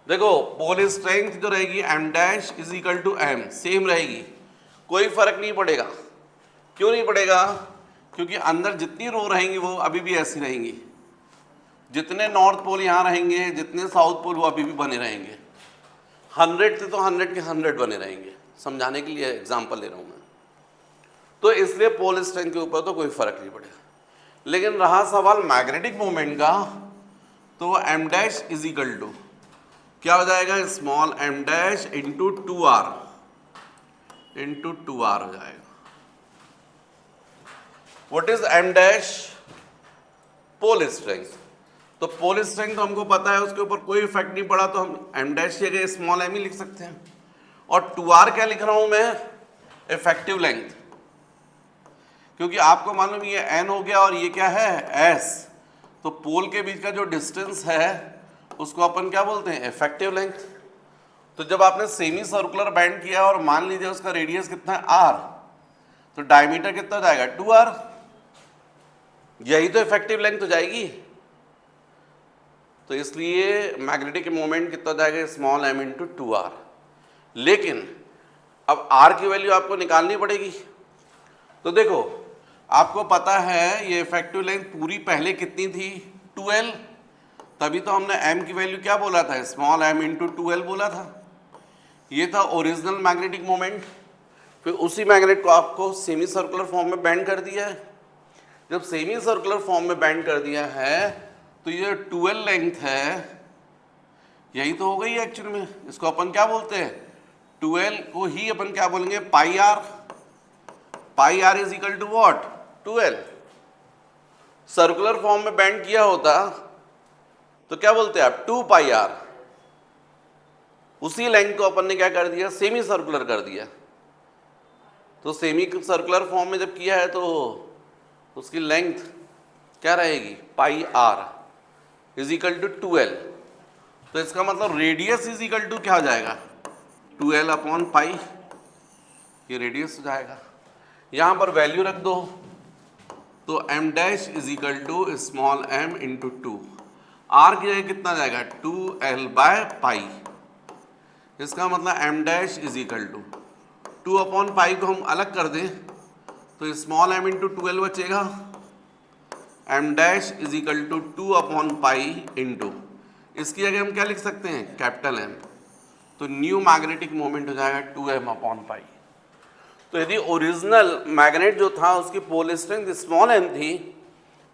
देखो पोल स्ट्रेंथ जो रहेगी m dash is equal to m, same रहेगी, कोई फर्क नहीं पड़ेगा। क्यों नहीं पड़ेगा? क्योंकि अंदर जितनी रो रहेंगी वो अभी भी ऐसी रहेंगी, जितने नॉर्थ पोल यहाँ रहेंगे, जितने साउथ पोल वो अभी भी बने रहेंगे। 100 थे तो 100 के 100 बने रहेंगे, समझाने के लिए एग्जांपल ले रहा हूँ मैं। तो इसलिए पोल स्ट्रेंथ के ऊपर तो कोई फर्क नहीं पड़ेगा। लेकिन रहा सवाल मैग्नेटिक मोमेंट का, तो वो m dash is equal to क्या हो जाएगा, small m dash into 2r हो जाएगा। What is m dash? Pole strength. तो पोल स्ट्रेंथ तो हमको पता है, उसके ऊपर कोई इफेक्ट नहीं पड़ा, तो हम एम डैश की जगह स्मॉल एम ही लिख सकते हैं। और 2r क्या लिख रहा हूं मैं, इफेक्टिव लेंथ, क्योंकि आपको मालूम ये n हो गया और ये क्या है s, तो पोल के बीच का जो डिस्टेंस है उसको अपन क्या बोलते हैं, इफेक्टिव लेंथ। तो जब आपने सेमी सर्कुलर बैंड किया और मान लीजिए उसका रेडियस कितना है r, तो डायमीटर कितना हो जाएगा 2r, यही तो इफेक्टिव लेंथ हो जाएगी। तो इसलिए मैग्नेटिक मोमेंट कितना हो जाएगा, स्मॉल m इंटू 2r। लेकिन अब r की वैल्यू आपको निकालनी पड़ेगी। तो देखो आपको पता है ये इफेक्टिव लेंथ पूरी पहले कितनी थी, 2l, तभी तो हमने m की वैल्यू क्या बोला था, स्मॉल m इंटू 2l बोला था। ये था ओरिजिनल मैग्नेटिक मोमेंट। फिर उसी मैग्नेट को आपको सेमी सर्कुलर फॉर्म में बेंड कर दिया है। जब सेमी सर्कुलर फॉर्म में बेंड कर दिया है तो ये 2l लेंथ है, यही तो हो गई है एक्चुअली में। इसको अपन क्या बोलते हैं, 2l को ही अपन क्या बोलेंगे, pi r. Pi r is equal to what, 2l। Circular form में बेंड किया होता तो क्या बोलते हैं आप, 2 पाई आर। उसी लेंथ को अपन ने क्या कर दिया, सेमी सर्कुलर कर दिया। तो सेमी सर्कुलर फॉर्म में जब किया है तो उसकी लेंथ क्या रहेगी, pi r is equal to 2l। तो इसका मतलब रेडियस इज इक्वल टू क्या हो जाएगा, 2l अपॉन पाई, ये रेडियस हो जाएगा। यहां पर वैल्यू रख दो, तो m dash is equal to small m into 2, r की जगह कितना जाएगा, 2l बाय पाई। इसका मतलब m dash is equal to 2 upon pi को हम अलग कर दें तो स्मॉल m इंटू 2l बचेगा, m dash is equal to 2 upon pi into, इसकी जगह हम क्या लिख सकते हैं, कैपिटल M। तो न्यू मैग्नेटिक मोमेंट हो जाएगा 2m अपॉन पाई। तो यदि ओरिजिनल मैग्नेट जो था उसकी पोल स्ट्रेंथ स्मॉल m थी,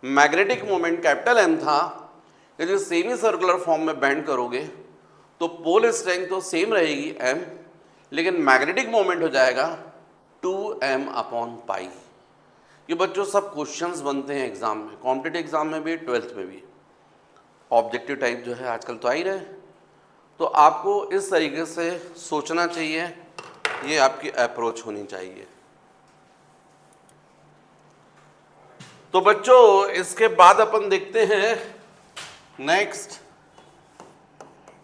मैग्नेटिक मोमेंट कैपिटल M था, यदि सेमी सर्कुलर फॉर्म में बेंड करोगे तो पोल स्ट्रेंथ तो सेम रहेगी m, लेकिन मैग्नेटिक मोमेंट हो जाएगा 2m अपॉन पाई। ये बच्चों सब क्वेश्चंस बनते हैं एग्जाम में, कॉम्पिटिटिव एग्जाम में भी, 12th में भी। ऑब्जेक्टिव टाइप जो है आजकल तो आ ही रहे, तो आपको इस तरीके से सोचना चाहिए, ये आपकी अप्रोच होनी चाहिए। तो बच्चों इसके बाद अपन देखते हैं next,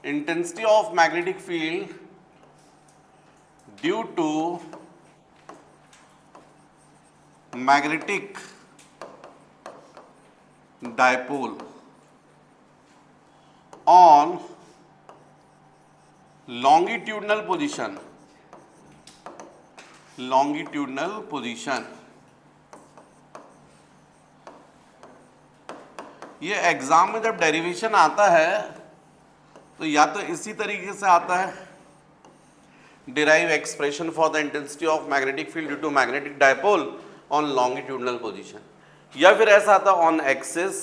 intensity of magnetic field due to magnetic dipole on longitudinal position, longitudinal position। ये एग्जाम में जब डेरिवेशन आता है तो या तो इसी तरीके से आता है, derive expression for the intensity of magnetic field due to magnetic dipole on longitudinal position, या फिर ऐसा आता ऑन एक्सिस,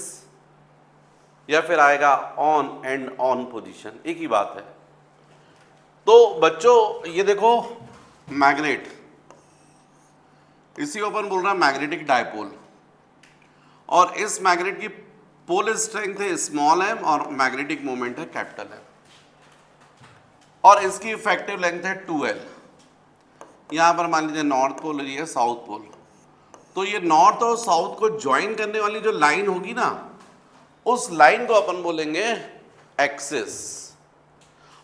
या फिर आएगा ऑन एंड ऑन पोजीशन, एक ही बात है। तो बच्चों ये देखो मैग्नेट, इसी को अपन बोल रहा है मैग्नेटिक डायपोल, और इस मैग्नेट की पोल स्ट्रेंथ है स्मॉल m और मैग्नेटिक मोमेंट है कैपिटल M, और इसकी इफेक्टिव लेंथ है 2l। यहां पर मान लीजिए नॉर्थ पोल और ये साउथ पोल, तो ये नॉर्थ और साउथ को ज्वाइन करने वाली जो लाइन होगी ना, उस लाइन को अपन बोलेंगे एक्सिस।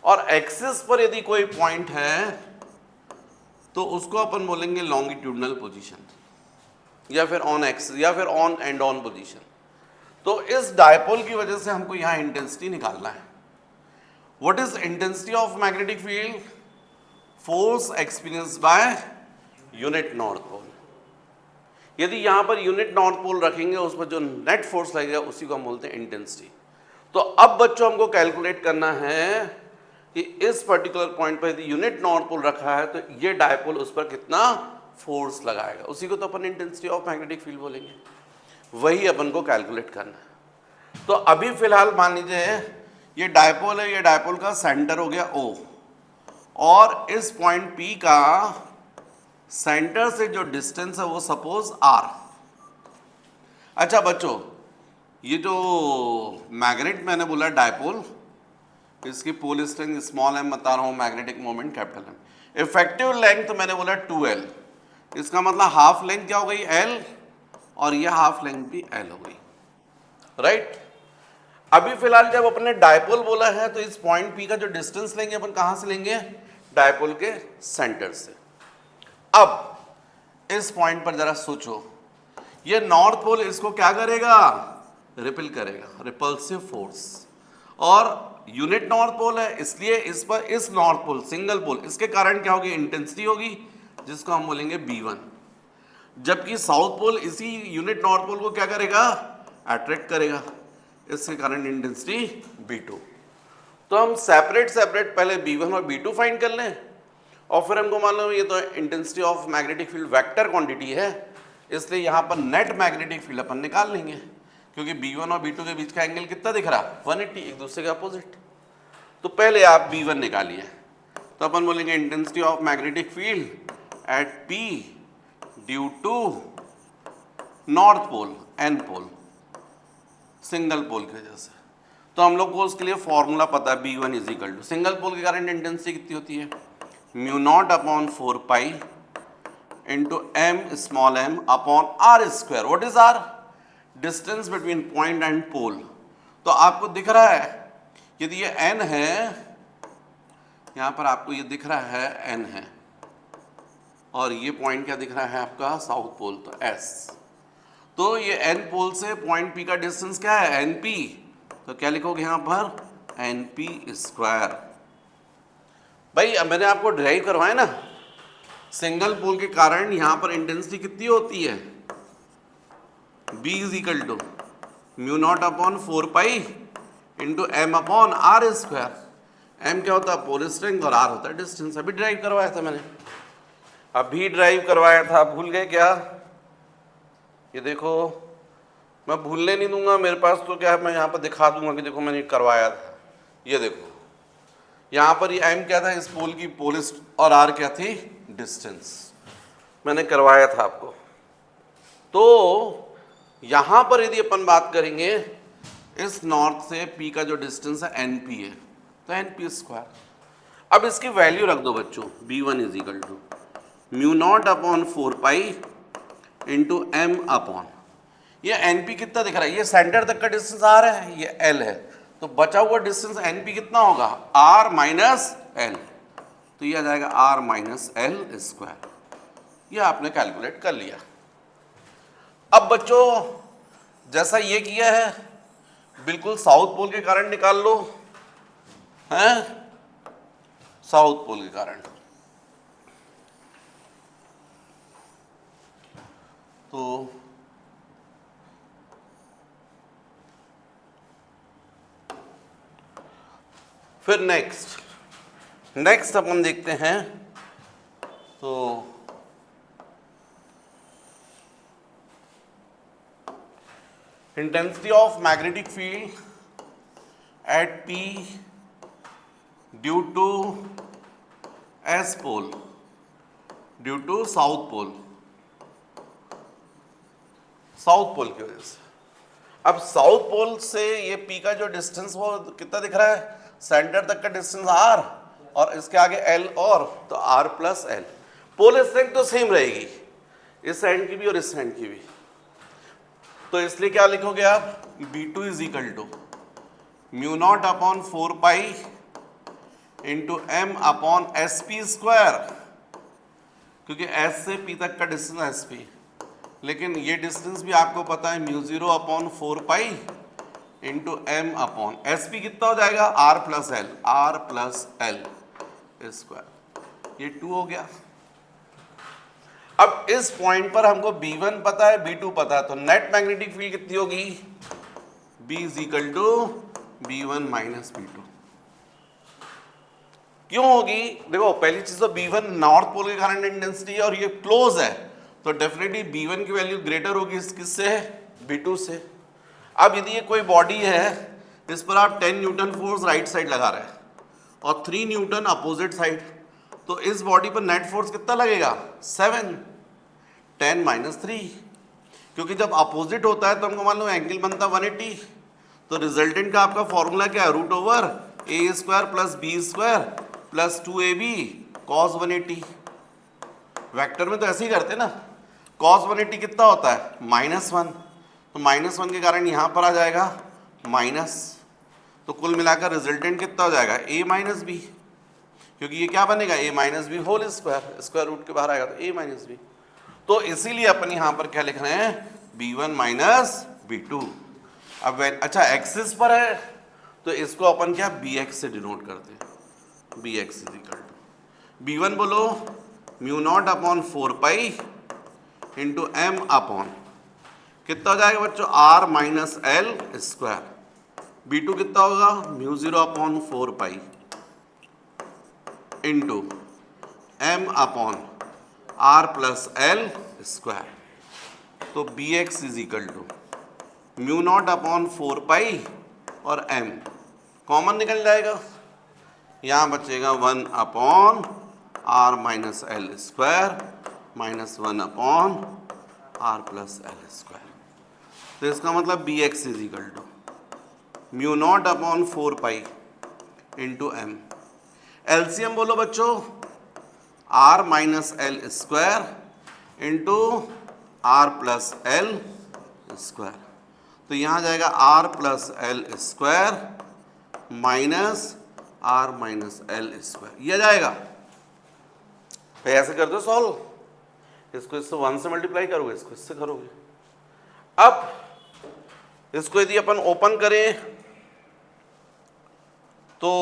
और एक्सिस पर यदि कोई पॉइंट है तो उसको अपन बोलेंगे लॉन्गिट्यूडनल पोजीशन, या फिर ऑन एक्सिस, या फिर ऑन एंड ऑन पोजीशन। तो इस डायपोल की वजह से हमको यहां इंटेंसिटी निकालना है। What is intensity of magnetic field, force experience by unit north pole. यदि यहां पर यूनिट नॉर्थ पोल रखेंगे, उस पर जो नेट फोर्स लगेगा उसी को हम बोलते हैं इंटेंसिटी। तो अब बच्चों हमको कैलकुलेट करना है कि इस पर्टिकुलर पॉइंट पर यदि यूनिट नॉर्थ पोल रखा है तो ये डायपोल उस पर कितना फोर्स लगाएगा, उसी को तो अपन इंटेंसिटी ऑफ मैग्नेटिक फील्ड बोलेंगे। वही अपन को कैलकुलेट करना है। तो अभी फिलहाल मान लीजिए ये डायपोल है, ये डायपोल का सेंटर हो गया O, और इस पॉइंट P का सेंटर से जो डिस्टेंस है वो सपोज R। अच्छा बच्चों ये जो मैग्नेट मैंने बोला डायपोल, इसकी पोल स्ट्रेंथ स्मॉल एम बता रहा हूँ, magnetic moment capital M. Effective length मैंने बोला 2L, इसका मतलब हाफ लेंथ क्या हो गई L, और ये हाफ लेंथ भी L हो गई, राइट। अभी फिलहाल जब अपने डायपोल बोला है तो इस पॉइंट P का जो डिस्टेंस लेंगे अपन कहां से लेंगे, डायपोल के सेंटर से। अब इस पॉइंट पर जरा सोचो, ये नॉर्थ पोल इसको क्या करेगा, रिपेल करेगा, रिपल्सिव फोर्स, और यूनिट नॉर्थ पोल है इसलिए इस पर, इस नॉर्थ पोल सिंगल पोल, इसके कारण क्या होगी, इंटेंसिटी होगी जिसको हम बोलेंगे B1, जबकि साउथ पोल इसी यूनिट नॉर्थ पोल को क्या करेगा, अट्रैक्ट करेगा, इसके कारण इंटेंसिटी B2। तो हम सेपरेट सेपरेट पहले B1 और B2 फाइंड कर लें, और फिर हमको मालूम है ये तो intensity of magnetic field vector quantity है, इसलिए यहाँ पर नेट मैग्नेटिक फील्ड अपन निकाल लेंगे, क्योंकि B1 और B2 के बीच का एंगल कितना दिख रहा, 180, एक दूसरे के अपोजिट। तो पहले आप B1 निकालिए, तो अपन बोलेंगे intensity of magnetic field at P due to north pole, N pole, single pole की वजह से। तो हम लोग को उसके लिए फॉर्मूला पता है, B1 is equal to, single pole के कारण इंटेंसिटी कितनी होती है, mu naught upon 4 pi into m small m upon r square. What is r, distance between point and pole. तो आपको दिख रहा है, यदि ये n है, यहां पर आपको ये दिख रहा है n है, और ये पॉइंट क्या दिख रहा है आपका, साउथ पोल, तो s। तो ये n पोल से पॉइंट P का डिस्टेंस क्या है, np, तो क्या लिखोगे यहां पर, np स्क्वायर। भाई अब मैंने आपको ड्राइव करवाया ना, सिंगल पोल के कारण यहां पर इंटेंसिटी कितनी होती है, B is equal to mu naught upon 4 pi into m upon r square. m क्या होता है, पोल स्ट्रेंथ, और r होता है डिस्टेंस। अभी ड्राइव करवाया था मैंने, अभी ड्राइव करवाया था, भूल गए क्या, ये देखो, मैं भूलने नहीं दूंगा, मेरे पास तो क्या है, मैं यहाँ पर दिखा दूंगा कि देखो मैंने करवाया था। ये देखो यहाँ पर ये m क्या था, इस पोल की पोल, और r क्या थी, डिस्टेंस, मैंने करवाया था आपको। तो यहाँ पर यदि अपन बात करेंगे, इस नॉर्थ से P का जो डिस्टेंस है NP है, तो NP स्क्वायर। अब इसकी वैल्यू रख दो बच्चों, B1 is equal to mu naught upon 4 pi into m upon, ये NP कितना दिख रहा है, ये सेंटर तक का डिस्टेंस R है, ये L है, तो बचा हुआ डिस्टेंस NP कितना होगा, R माइनस L, तो ये आ जाएगा R माइनस L स्क्वायर। ये आपने कैलकुलेट कर लिया। अब बच्चों जैसा ये किया है, बिल्कुल साउथ पोल के कारण निकाल लो, हैं, साउथ पोल के कारण। तो फिर नेक्स्ट अपन देखते हैं, तो intensity of magnetic field at P due to S pole, due to south pole, south pole की वजह से। अब साउथ पोल से ये P का जो डिस्टेंस वो कितना दिख रहा है, सेंटर तक का डिस्टेंस R, और इसके आगे L, और तो R plus L। Pole strength तो सेम रहेगी, इस एंड की भी और इस एंड की भी, तो इसलिए क्या लिखोगे आप, B2 is equal to mu naught upon 4 pi into m upon SP square, क्योंकि S से P तक का डिस्टेंस SP, लेकिन ये डिस्टेंस भी आपको पता है, mu 0 upon 4 pi into m upon SP कितना हो जाएगा, R plus L, R plus L square, ये 2 हो गया। अब इस पॉइंट पर हमको B1 पता है, B2 पता है, तो नेट मैग्नेटिक फील्ड कितनी होगी, B is equal to B1 minus B2। क्यों होगी, देखो पहली चीज तो B1 नॉर्थ पोल के कारण इंटेंसिटी है, और ये क्लोज है, तो डेफिनेटली B1 की वैल्यू ग्रेटर होगी किससे, B2 से। अब यदि ये कोई बॉडी है, इस पर आप 10 न्यूटन फोर्स राइट साइड लगा रहे हैं और 3 न्यूटन अपोजिट साइड, तो इस बॉडी पर नेट फोर्स कितना लगेगा, 7, 10 माइनस 3, क्योंकि जब अपोजिट होता है तो हमको मान लो एंगल बनता 180, तो रिजल्टेंट का आपका फॉर्मूला क्या है, root over a square plus b square plus 2ab cos 180। Vector में तो ऐसे ही करते ना, कॉस 180 कितना होता है, -1, तो -1 के कारण यहाँ पर आ जाएगा माइनस, तो कुल मिलाकर रिजल्टेंट कितना हो जाएगा, a माइनस बी, क्योंकि ये क्या बनेगा, a minus b whole square, square root के बाहर आएगा तो a माइनस बी। तो इसीलिए अपन यहाँ पर क्या लिख रहे हैं, b1 माइनस b2। अब अच्छा एक्सिस पर है तो इसको अपन क्या bx से डिनोट करते हैं, bx is equal to b1 बोलो mu naught upon 4 pi into M upon कितना हो जाएगा बच्चों, r minus L square, b2 कितना होगा, mu 0 upon 4 pi into M upon r plus L square. तो bx is equal to mu naught upon 4 pi और m common निकल जाएगा, यहाँ बचेगा 1 upon r minus L square minus 1 upon r plus L square. तो इसका मतलब bx is equal to mu naught upon 4 pi into M, LCM बोलो बच्चों, r minus L square into r plus L square, तो यहाँ जाएगा r plus L square minus r minus L square, ये जाएगा। तो ऐसे कर दो सॉल्व, इसको इससे 1 से मल्टीप्लाई करोगे, इसको इससे करोगे। अब इसको यदि अपन ओपन करें तो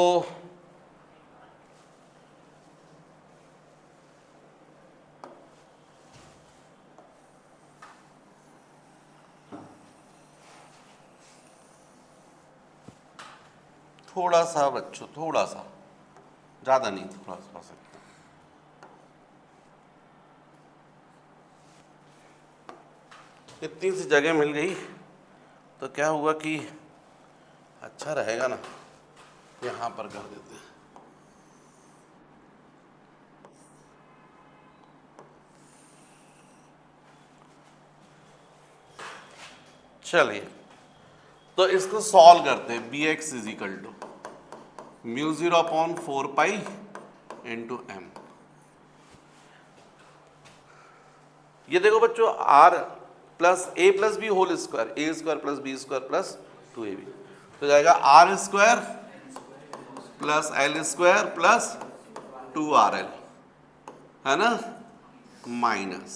थोड़ा सा बच्चों, थोड़ा सा, ज़्यादा नहीं, थोड़ा सा इतनी सी जगह मिल गई तो क्या हुआ कि अच्छा रहेगा ना, यहाँ पर कर देते हैं। चलिए तो इसको सॉल्व करते हैं, bx is equal to mu 0 upon 4 pi into m. ये देखो बच्चों, r plus a plus b whole square, a square plus b square plus 2ab, तो जाएगा are square plus L square plus 2rl, है ना, minus,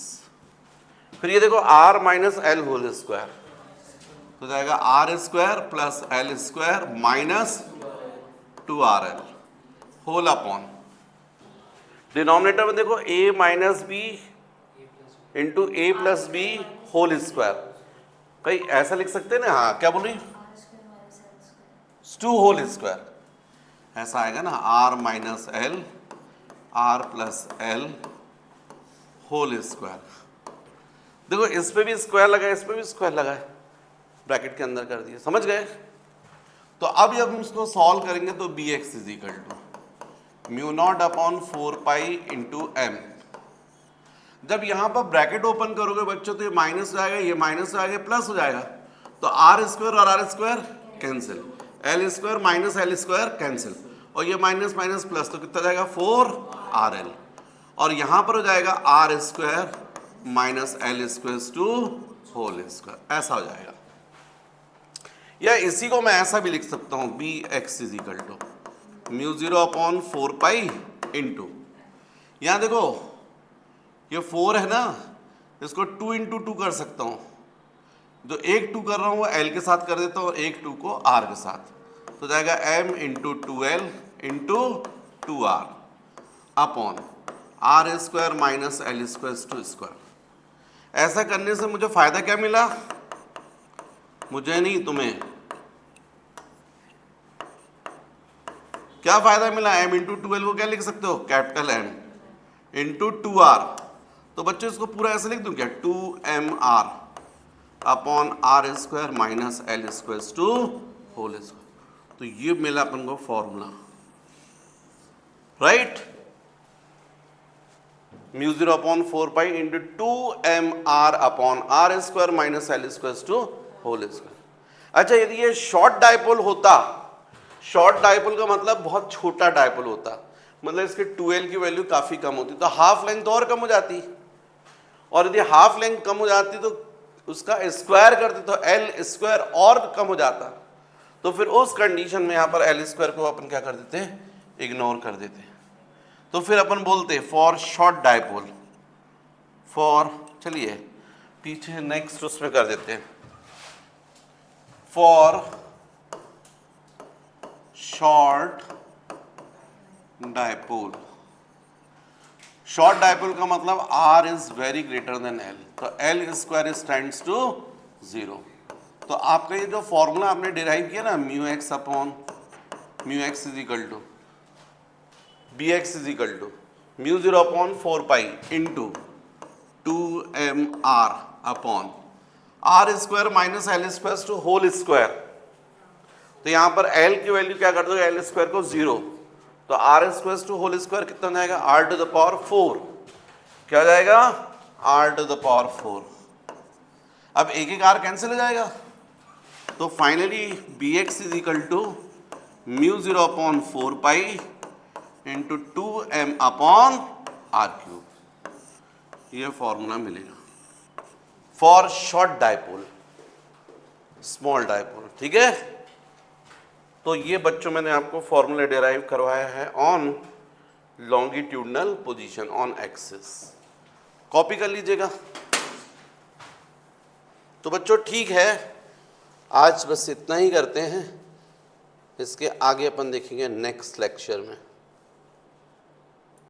फिर ये देखो r minus l whole square, तो जाएगा are square plus L square minus 2rl whole upon, denominator में देखो a minus b into A plus b whole square, कहीं ऐसा लिख सकते हैं ना, हाँ क्या बोल रही, 2 होल स्क्वायर, ऐसा आएगा ना, r minus L r plus L whole square. देखो इस पे भी स्क्वायर लगा है, इस पे भी स्क्वायर लगा है, ब्रैकेट के अंदर कर दिया, समझ गए। तो अब जब हम इसको सॉल्व करेंगे तो bx is equal to mu naught upon 4 pi into M. जब यहाँ पर ब्रैकेट ओपन करोगे बच्चों तो ये माइनस हो जाएगा, ये माइनस हो जाएगा, प्लस हो जाएगा, तो आर स्क्वायर और R square cancel, L square minus L square cancel, और ये माइनस माइनस प्लस, तो कितना जाएगा 4rl, और यहाँ पर हो जाएगा are square minus L square to whole square, ऐसा हो जाएगा। या इसी को मैं ऐसा भी लिख सकता हूँ, bx is equal to mu 0 upon 4 pi into, यहाँ देखो ये 4 है ना, इसको 2 इंटू 2 कर सकता हूँ, जो एक 2 कर रहा हूँ वो l के साथ कर देता हूँ, और एक 2 को r के साथ, तो जाएगा m into 2l into 2r upon R square minus L square to square. ऐसा करने से मुझे फायदा क्या मिला, मुझे नहीं तुम्हें, क्या फायदा मिला, m इंटू 2l को क्या लिख सकते हो, कैपिटल M इंटू 2r, तो बच्चों इसको पूरा ऐसे लिख दूं क्या, 2mr upon R square minus L square to whole square. तो ये मिला अपन को formula, right. Mu 0 upon 4 pi into 2mr upon R square minus L square to whole square. अच्छा यदि ये शॉर्ट डायपोल होता, शॉर्ट डायपोल का मतलब बहुत छोटा डायपोल होता, मतलब इसके 2l की वैल्यू काफी कम होती, तो हाफ लेंथ और कम हो जाती, और यदि हाफ लेंथ कम हो जाती तो उसका स्क्वायर करते तो एल स्क्वायर और कम हो जाता, तो फिर उस कंडीशन में यहाँ पर एल स्क्वायर को अपन क्या कर देते हैं, इग्नोर कर देते हैं। तो फिर अपन बोलते फॉर शॉर्ट डायपोल, फॉर, चलिए पीछे नेक्स्ट उसमें कर देते हैं, for short dipole. Short dipole का मतलब r is very greater than l, तो l स्क्वायर स्टैंड्स टू 0। तो आपका ये जो फॉर्मूला आपने डिराइव किया ना, mu X upon mu X is equal to B x is equal to mu 0 upon 4 pi into 2mr upon R square minus L square to whole square. तो यहाँ पर l की वैल्यू क्या कर दो, एल स्क्वायर को 0, तो R square to whole square कितना जाएगा, आर टू द पावर 4, क्या जाएगा, आर टू द पावर 4। अब एक एक आर कैंसिल हो जाएगा, तो finally B x is equal to mu 0 upon 4 pi into 2m upon r cube, ये फॉर्मूला मिलेगा for short dipole, small dipole. ठीक है, तो ये बच्चों मैंने आपको फॉर्मूला डिराइव करवाया है on longitudinal position on axis, copy कर लीजिएगा। तो बच्चों ठीक है, आज बस इतना ही करते हैं, इसके आगे अपन देखेंगे नेक्स्ट लेक्चर में।